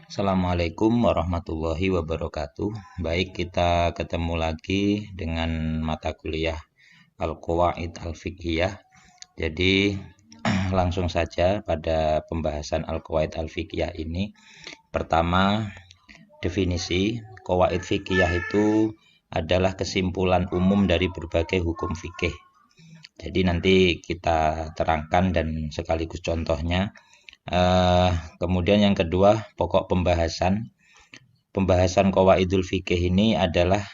Assalamualaikum warahmatullahi wabarakatuh. Baik, kita ketemu lagi dengan mata kuliah Al-Qawaid Al-Fiqhiyah. Jadi, langsung saja pada pembahasan Al-Qawaid Al-Fiqhiyah ini. Pertama, definisi qawaid fiqhiyah itu adalah kesimpulan umum dari berbagai hukum fikih. Jadi nanti kita terangkan dan sekaligus contohnya. Kemudian yang kedua, pokok pembahasan qawaidul fikih ini adalah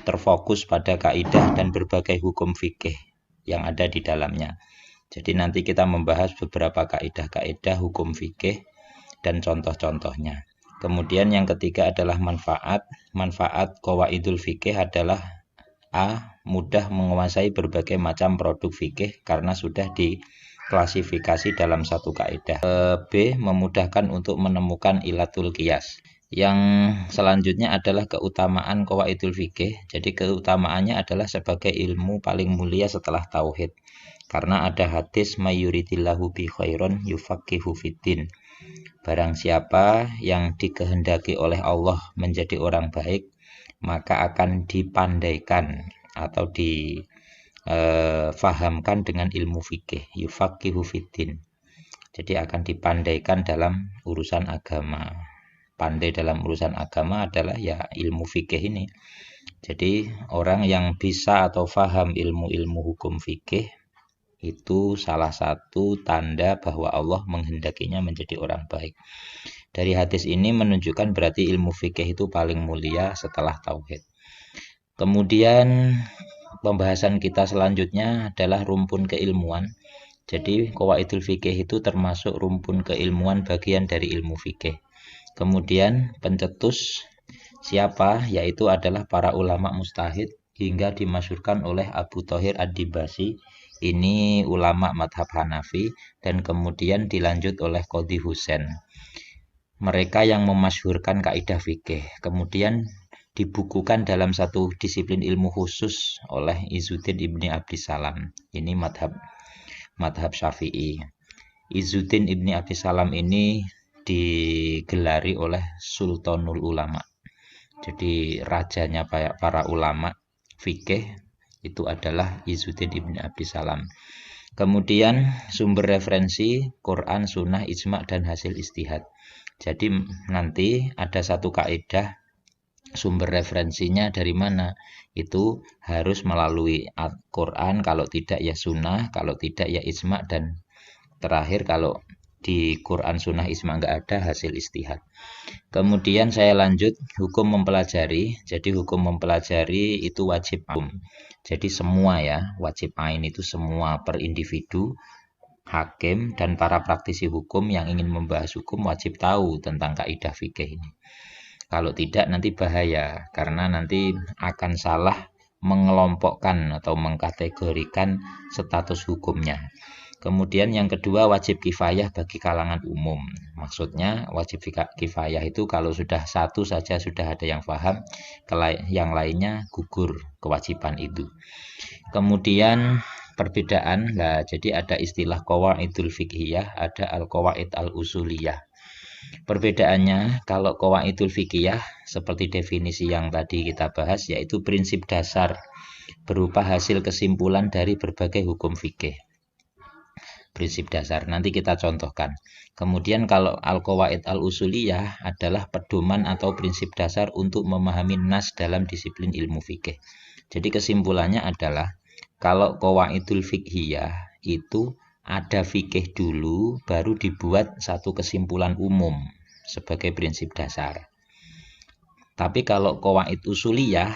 terfokus pada kaidah dan berbagai hukum fikih yang ada di dalamnya. Jadi nanti kita membahas beberapa kaidah-kaidah hukum fikih dan contoh-contohnya. Kemudian yang ketiga adalah manfaat. Manfaat qawaidul fikih adalah A. Mudah menguasai berbagai macam produk fikih karena sudah diklasifikasi dalam satu kaidah. B. Memudahkan untuk menemukan ilatul qiyas. Yang selanjutnya adalah keutamaan qawaidul fikih. Jadi keutamaannya adalah sebagai ilmu paling mulia setelah tauhid. Karena ada hadis mayuridillahu bi khairon yufaqihu fiddin. Barang siapa yang dikehendaki oleh Allah menjadi orang baik, maka akan dipandaikan atau difahamkan dengan ilmu fikih, yufaqihu fiddin. Jadi akan dipandaikan dalam urusan agama. Pandai dalam urusan agama adalah ya ilmu fikih ini. Jadi orang yang bisa atau faham ilmu-ilmu hukum fikih itu salah satu tanda bahwa Allah menghendakinya menjadi orang baik. Dari hadis ini menunjukkan berarti ilmu fikih itu paling mulia setelah tauhid. Kemudian pembahasan kita selanjutnya adalah rumpun keilmuan. Jadi qawaidul fikih itu termasuk rumpun keilmuan bagian dari ilmu fikih. Kemudian pencetus siapa, yaitu adalah para ulama mustahid hingga dimasyhurkan oleh Abu Thohir Ad-Dibasi. Ini ulama madhab Hanafi dan kemudian dilanjut oleh Qadhi Husain. Mereka yang memasyhurkan kaidah fikih. Kemudian dibukukan dalam satu disiplin ilmu khusus oleh Izzuddin ibni Abdissalam. Ini madhab Syafi'i. Izzuddin ibni Abdissalam ini digelari oleh Sultanul Ulama. Jadi rajanya para ulama fikih itu adalah Izzuddin ibni Abdissalam. Kemudian sumber referensi Quran, Sunnah, Ijma' dan hasil istihad. Jadi nanti ada satu kaidah sumber referensinya dari mana? Itu harus melalui Al-Quran, kalau tidak ya Sunnah, kalau tidak ya Ijma' dan terakhir kalau di Quran, Sunnah, Ijma' nggak ada hasil istihad. Kemudian saya lanjut hukum mempelajari. Jadi hukum mempelajari itu wajib hukum. Jadi semua ya, wajib ain itu semua per individu, hakim dan para praktisi hukum yang ingin membahas hukum wajib tahu tentang kaidah fikih ini. Kalau tidak nanti bahaya karena nanti akan salah mengelompokkan atau mengkategorikan status hukumnya. Kemudian yang kedua wajib kifayah bagi kalangan umum. Maksudnya wajib kifayah itu kalau sudah satu saja sudah ada yang paham, yang lainnya gugur kewajiban itu. Kemudian perbedaan, jadi ada istilah qawaidul fiqhiyah, ada al-qawaid al-usuliyah. Perbedaannya kalau qawaidul fiqhiyah seperti definisi yang tadi kita bahas yaitu prinsip dasar berupa hasil kesimpulan dari berbagai hukum fikih. Prinsip dasar nanti kita contohkan. Kemudian kalau al-qawaid al-usuliyah adalah pedoman atau prinsip dasar untuk memahami nas dalam disiplin ilmu fikih. Jadi kesimpulannya adalah kalau qawaidul fiqhiyah itu ada fikih dulu baru dibuat satu kesimpulan umum sebagai prinsip dasar. Tapi kalau qawaid usuliyah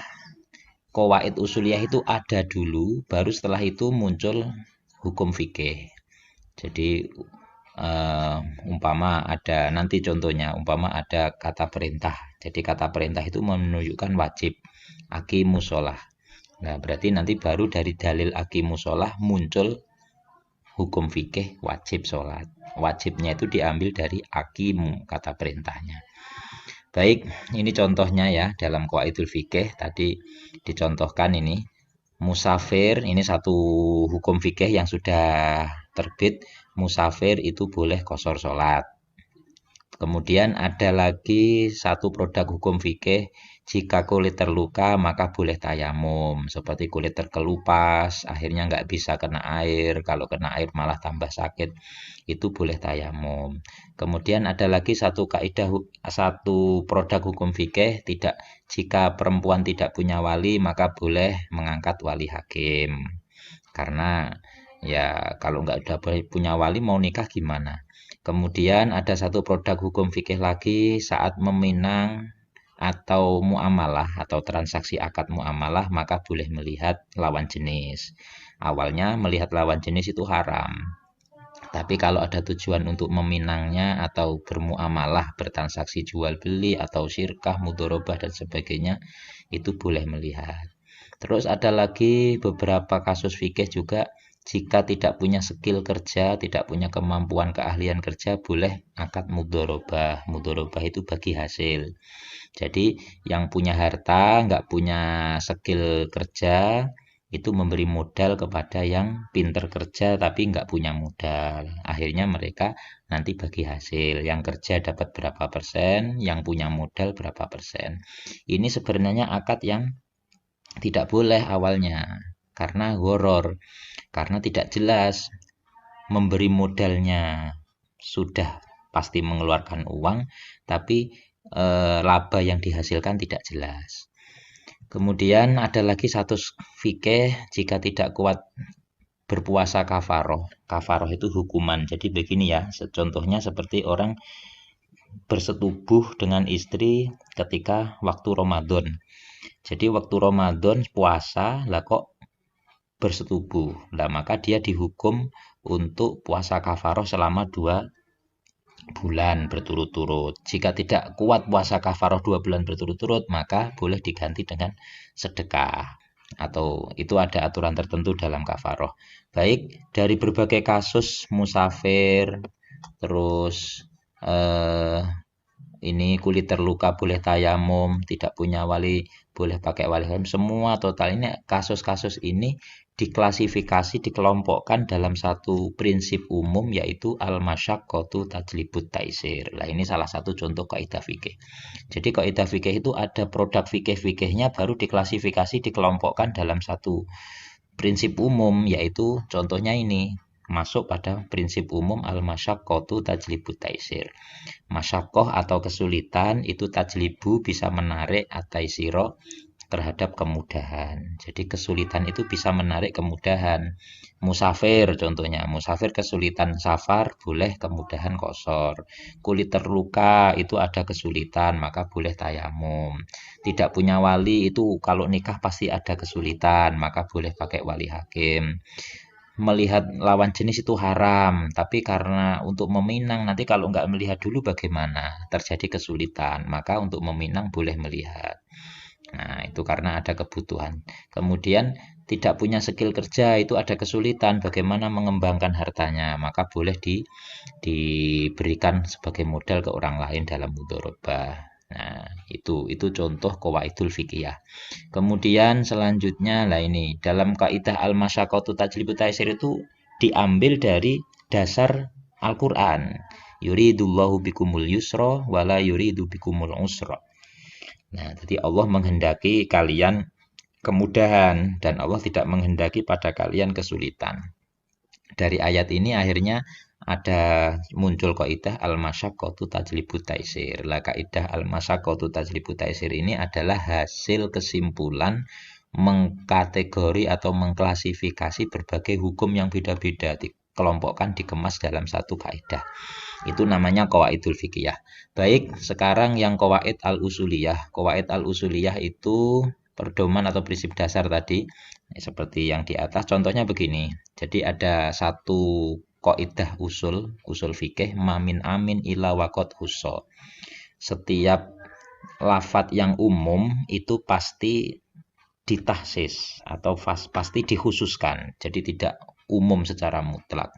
itu ada dulu baru setelah itu muncul hukum fikih. Jadi umpama ada nanti contohnya umpama ada kata perintah. Jadi kata perintah itu menunjukkan wajib aqimus shalah. Nah, berarti nanti baru dari dalil aqimus shalah muncul hukum fikih wajib sholat. Wajibnya itu diambil dari aqimu kata perintahnya. Baik, ini contohnya ya dalam qawaidul fikih tadi dicontohkan ini. Musafir ini satu hukum fikih yang sudah terbit. Musafir itu boleh qashar sholat. Kemudian ada lagi satu produk hukum fikih, jika kulit terluka maka boleh tayamum, seperti kulit terkelupas, akhirnya nggak bisa kena air, kalau kena air malah tambah sakit, itu boleh tayamum. Kemudian ada lagi satu kaidah, satu produk hukum fikih, tidak, jika perempuan tidak punya wali maka boleh mengangkat wali hakim. Karena ya kalau nggak udah punya wali mau nikah gimana? Kemudian ada satu produk hukum fikih lagi, saat meminang atau muamalah atau transaksi akad muamalah maka boleh melihat lawan jenis. Awalnya melihat lawan jenis itu haram. Tapi kalau ada tujuan untuk meminangnya atau bermuamalah, bertransaksi jual beli atau syirkah, mudorobah dan sebagainya, itu boleh melihat. Terus ada lagi beberapa kasus fikih juga, jika tidak punya skill kerja, tidak punya kemampuan keahlian kerja, boleh akad mudorobah. Mudorobah itu bagi hasil. Jadi yang punya harta, nggak punya skill kerja, itu memberi modal kepada yang pinter kerja tapi nggak punya modal. Akhirnya mereka nanti bagi hasil. Yang kerja dapat berapa persen, yang punya modal berapa persen. Ini sebenarnya akad yang tidak boleh awalnya karena horor, karena tidak jelas memberi modalnya sudah pasti mengeluarkan uang, tapi laba yang dihasilkan tidak jelas. Kemudian ada lagi satu fikih, jika tidak kuat berpuasa kafaroh. Kafaroh itu hukuman. Jadi begini ya, contohnya seperti orang bersetubuh dengan istri ketika waktu Ramadan. Jadi waktu Ramadan puasa, lah kok bersetubuh. Lah maka dia dihukum untuk puasa kafaroh selama 2 bulan berturut-turut. Jika tidak kuat puasa kafaroh 2 bulan berturut-turut, maka boleh diganti dengan sedekah. Atau itu ada aturan tertentu dalam kafaroh. Baik, dari berbagai kasus musafir, terus ini kulit terluka boleh tayamum, tidak punya wali boleh pakai wali hakim, semua total ini kasus-kasus ini diklasifikasi, dikelompokkan dalam satu prinsip umum, yaitu al-masyaqqatu tajlibut taisir. Nah, ini salah satu contoh kaidah fikih. Jadi kaidah fikih itu ada produk fikih-fikihnya baru diklasifikasi, dikelompokkan dalam satu prinsip umum, yaitu contohnya ini masuk pada prinsip umum al-masyaqqatu tajlibut taisir. Masyaqqah atau kesulitan itu tajlibu bisa menarik at-taisiro terhadap kemudahan. Jadi kesulitan itu bisa menarik kemudahan. Musafir contohnya, musafir kesulitan safar, boleh kemudahan kosor. Kulit terluka itu ada kesulitan, maka boleh tayamum. Tidak punya wali itu kalau nikah pasti ada kesulitan, maka boleh pakai wali hakim. Melihat lawan jenis itu haram, tapi karena untuk meminang nanti kalau nggak melihat dulu bagaimana, terjadi kesulitan, maka untuk meminang boleh melihat. Nah, itu karena ada kebutuhan. Kemudian tidak punya skill kerja, itu ada kesulitan bagaimana mengembangkan hartanya, maka boleh diberikan sebagai modal ke orang lain dalam mudharabah. Nah, itu contoh qawaidul fikih. Kemudian selanjutnya lah ini dalam kaidah al-masyaqqatu tajlibu taisir itu diambil dari dasar Al-Qur'an. Yuridullahu bikumul yusra wala yuridu bikumul usra. Nah, jadi Allah menghendaki kalian kemudahan dan Allah tidak menghendaki pada kalian kesulitan. Dari ayat ini akhirnya ada muncul kaidah al-masyaqqatu tajlibu taisir. Lah kaidah al-masyaqqatu tajlibu taisir ini adalah hasil kesimpulan mengkategori atau mengklasifikasi berbagai hukum yang beda-beda, dikelompokkan, dikemas dalam satu kaidah. Itu namanya qawaidul fikih. Baik, sekarang yang qawaid al-usuliyah. Qawaid al-usuliyah itu pedoman atau prinsip dasar tadi, seperti yang di atas. Contohnya begini. Jadi ada satu kaidah usul fikih, mamin amin ila waqad husso. Setiap lafadz yang umum itu pasti ditahsis atau pasti dikhususkan. Jadi tidak umum secara mutlak.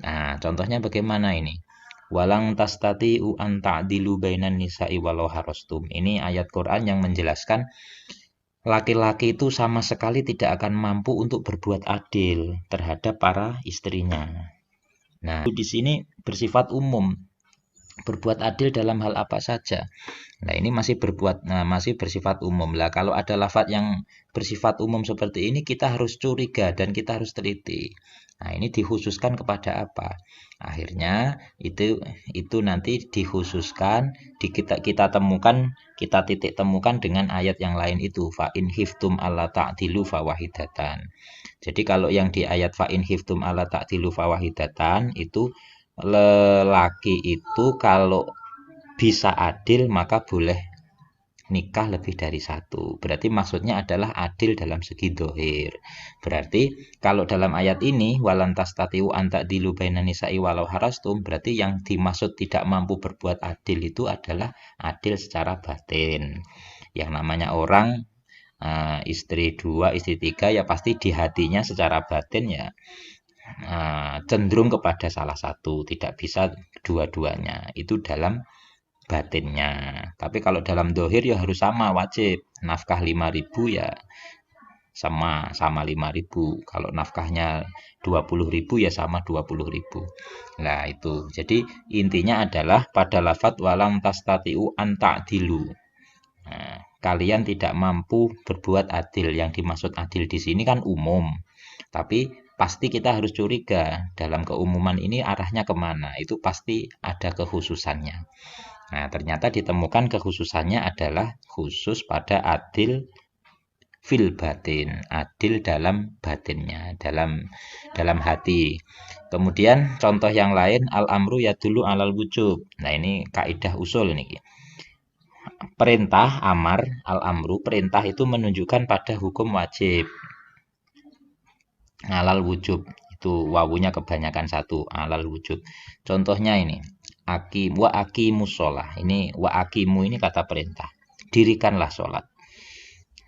Nah, contohnya bagaimana ini? Walang tastati'u an ta'dilu bainan nisa'i walau harastum. Ini ayat Quran yang menjelaskan laki-laki itu sama sekali tidak akan mampu untuk berbuat adil terhadap para istrinya. Nah, di sini bersifat umum. Berbuat adil dalam hal apa saja. Nah, ini masih bersifat umum. Lah, kalau ada lafadz yang bersifat umum seperti ini, kita harus curiga dan kita harus teliti. Nah, ini dikhususkan kepada apa? Akhirnya itu nanti dikhususkan kita temukan, kita titik temukan dengan ayat yang lain itu, fa in khiftum alla ta'dilu fawahidatan. Jadi kalau yang di ayat fa in khiftum alla ta'dilu fawahidatan itu lelaki itu kalau bisa adil maka boleh nikah lebih dari satu. Berarti maksudnya adalah adil dalam segi dohir. Berarti kalau dalam ayat ini walantas tatiu anta dilu bainan nisa'i walau harastum, berarti yang dimaksud tidak mampu berbuat adil itu adalah adil secara batin. Yang namanya orang istri 2, istri 3 ya pasti di hatinya secara batin ya cenderung kepada salah satu, tidak bisa dua-duanya. Itu dalam batinnya. Tapi kalau dalam dohir ya harus sama, wajib. Nafkah 5.000 ya sama 5.000. Kalau nafkahnya 20.000 ya sama 20.000. Nah, itu. Jadi intinya adalah pada lafadz walam tastatiu an ta'dilu. Nah, kalian tidak mampu berbuat adil. Yang dimaksud adil di sini kan umum. Tapi pasti kita harus curiga dalam keumuman ini arahnya kemana. Itu pasti ada kekhususannya. Nah, ternyata ditemukan kekhususannya adalah khusus pada adil fil batin, adil dalam batinnya, dalam hati. Kemudian contoh yang lain al amru ya dulu alal wujub. Nah, ini kaidah usul ini. Perintah amar al amru, perintah itu menunjukkan pada hukum wajib. Alal wujub itu wawunya kebanyakan satu, alal wujub. Contohnya ini wa aqimus sholah. Ini wa aqimu ini kata perintah. Dirikanlah sholat.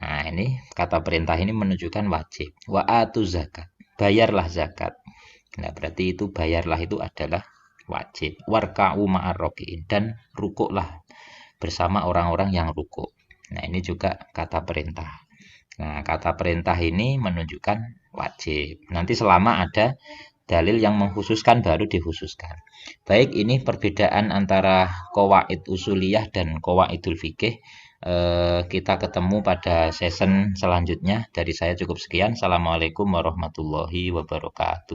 Nah, ini kata perintah ini menunjukkan wajib. Wa atu zakat. Bayarlah zakat. Nah, berarti itu bayarlah itu adalah wajib. Warka'u ma'ar roki'in. Dan rukuklah bersama orang-orang yang rukuk. Nah, ini juga kata perintah. Nah, kata perintah ini menunjukkan wajib. Nanti selama ada dalil yang mengkhususkan baru dikhususkan. Baik, ini perbedaan antara qawaid usuliyah dan qawaidul fikih. Kita ketemu pada season selanjutnya. Dari saya cukup sekian. Assalamualaikum warahmatullahi wabarakatuh.